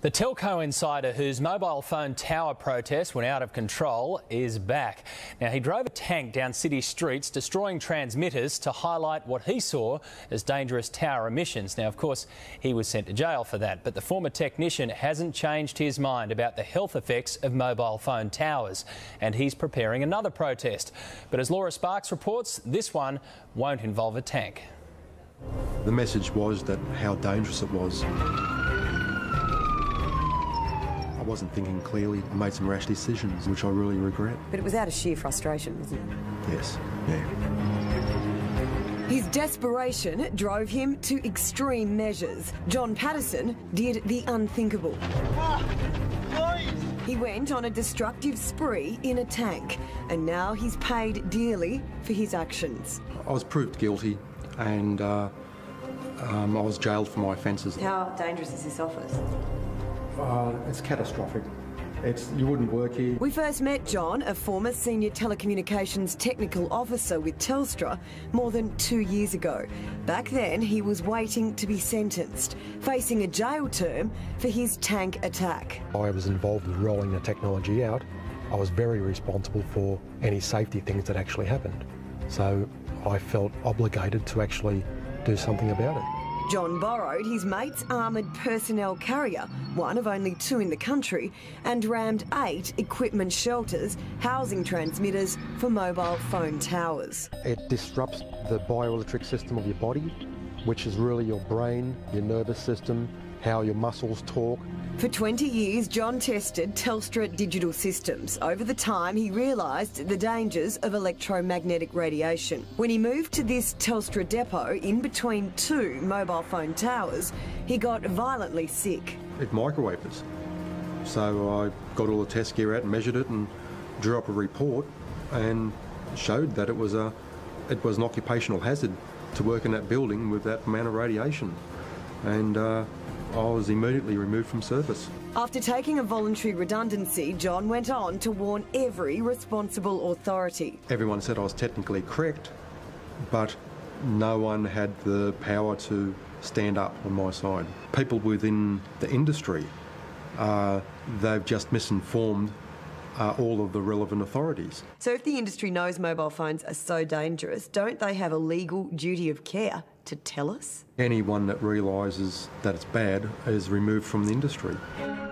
The telco insider whose mobile phone tower protest went out of control is back. Now, he drove a tank down city streets, destroying transmitters to highlight what he saw as dangerous tower emissions. Now, of course, he was sent to jail for that, but the former technician hasn't changed his mind about the health effects of mobile phone towers, and he's preparing another protest. But as Laura Sparks reports, this one won't involve a tank. The message was that how dangerous it was. I wasn't thinking clearly. I made some rash decisions, which I really regret. But it was out of sheer frustration, wasn't it? Yes, yeah. His desperation drove him to extreme measures. John Patterson did the unthinkable. He went on a destructive spree in a tank, and now he's paid dearly for his actions. I was proved guilty, and I was jailed for my offences. How dangerous is this office? It's catastrophic. You wouldn't work here. We first met John, a former senior telecommunications technical officer with Telstra, more than 2 years ago. Back then, he was waiting to be sentenced, facing a jail term for his tank attack. I was involved with rolling the technology out. I was very responsible for any safety things that actually happened. So I felt obligated to actually do something about it. John borrowed his mate's armoured personnel carrier, one of only 2 in the country, and rammed 8 equipment shelters housing transmitters for mobile phone towers. It disrupts the bioelectric system of your body, which is really your brain, your nervous system, how your muscles talk. For 20 years, John tested Telstra digital systems. Over the time, he realised the dangers of electromagnetic radiation. When he moved to this Telstra depot in between 2 mobile phone towers, he got violently sick. It microwaved us. So I got all the test gear out and measured it and drew up a report and showed that it was an occupational hazard to work in that building with that amount of radiation. And I was immediately removed from service. After taking a voluntary redundancy, John went on to warn every responsible authority. Everyone said I was technically correct, but no one had the power to stand up on my side. People within the industry, they've just misinformed all of the relevant authorities. So if the industry knows mobile phones are so dangerous, don't they have a legal duty of care to tell us? Anyone that realises that it's bad is removed from the industry.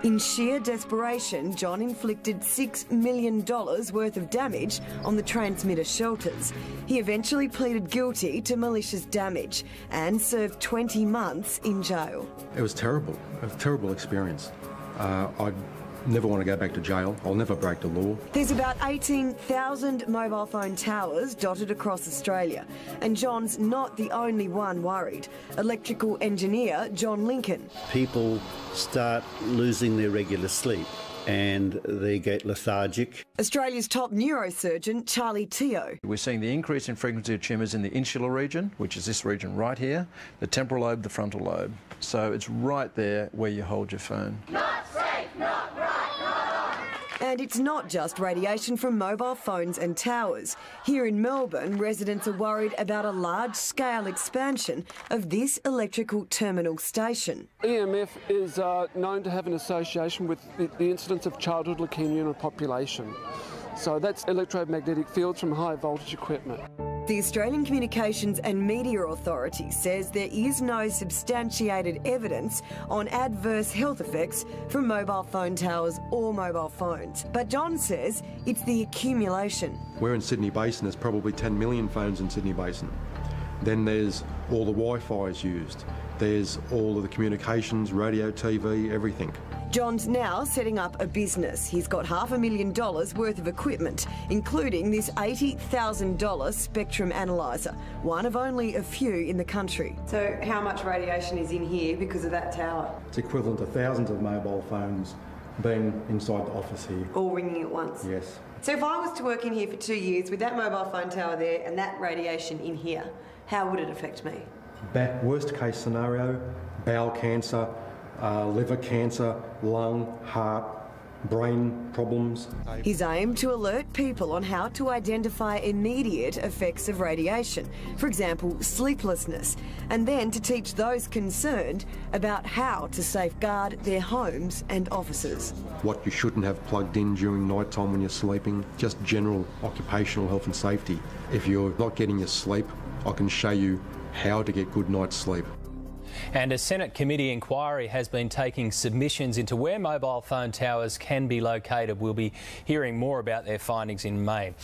In sheer desperation, John inflicted $6 million worth of damage on the transmitter shelters. He eventually pleaded guilty to malicious damage and served 20 months in jail. It was terrible. It was a terrible experience. I'd never want to go back to jail. I'll never break the law. There's about 18,000 mobile phone towers dotted across Australia, and John's not the only one worried. Electrical engineer John Lincoln. People start losing their regular sleep and they get lethargic. Australia's top neurosurgeon Charlie Teo. We're seeing the increase in frequency of tumours in the insular region, which is this region right here, the temporal lobe, the frontal lobe. So it's right there where you hold your phone. Not safe, not right. And it's not just radiation from mobile phones and towers. Here in Melbourne, residents are worried about a large-scale expansion of this electrical terminal station. EMF is known to have an association with the incidence of childhood leukaemia in the population. So that's electromagnetic fields from high voltage equipment. The Australian Communications and Media Authority says there is no substantiated evidence on adverse health effects from mobile phone towers or mobile phones. But John says it's the accumulation. We're in Sydney Basin. There's probably 10 million phones in Sydney Basin. Then there's all the Wi-Fi is used. There's all of the communications, radio, TV, everything. John's now setting up a business. He's got $500,000 worth of equipment, including this $80,000 spectrum analyzer, one of only a few in the country. So how much radiation is in here because of that tower? It's equivalent to thousands of mobile phones being inside the office here. All ringing at once? Yes. So if I was to work in here for 2 years with that mobile phone tower there and that radiation in here, how would it affect me? Worst case scenario, bowel cancer, liver cancer, lung, heart, brain problems. His aim to alert people on how to identify immediate effects of radiation, for example, sleeplessness, and then to teach those concerned about how to safeguard their homes and offices. What you shouldn't have plugged in during night time when you're sleeping, just general occupational health and safety. If you're not getting your sleep, I can show you how to get good night's sleep. And a Senate committee inquiry has been taking submissions into where mobile phone towers can be located. We'll be hearing more about their findings in May.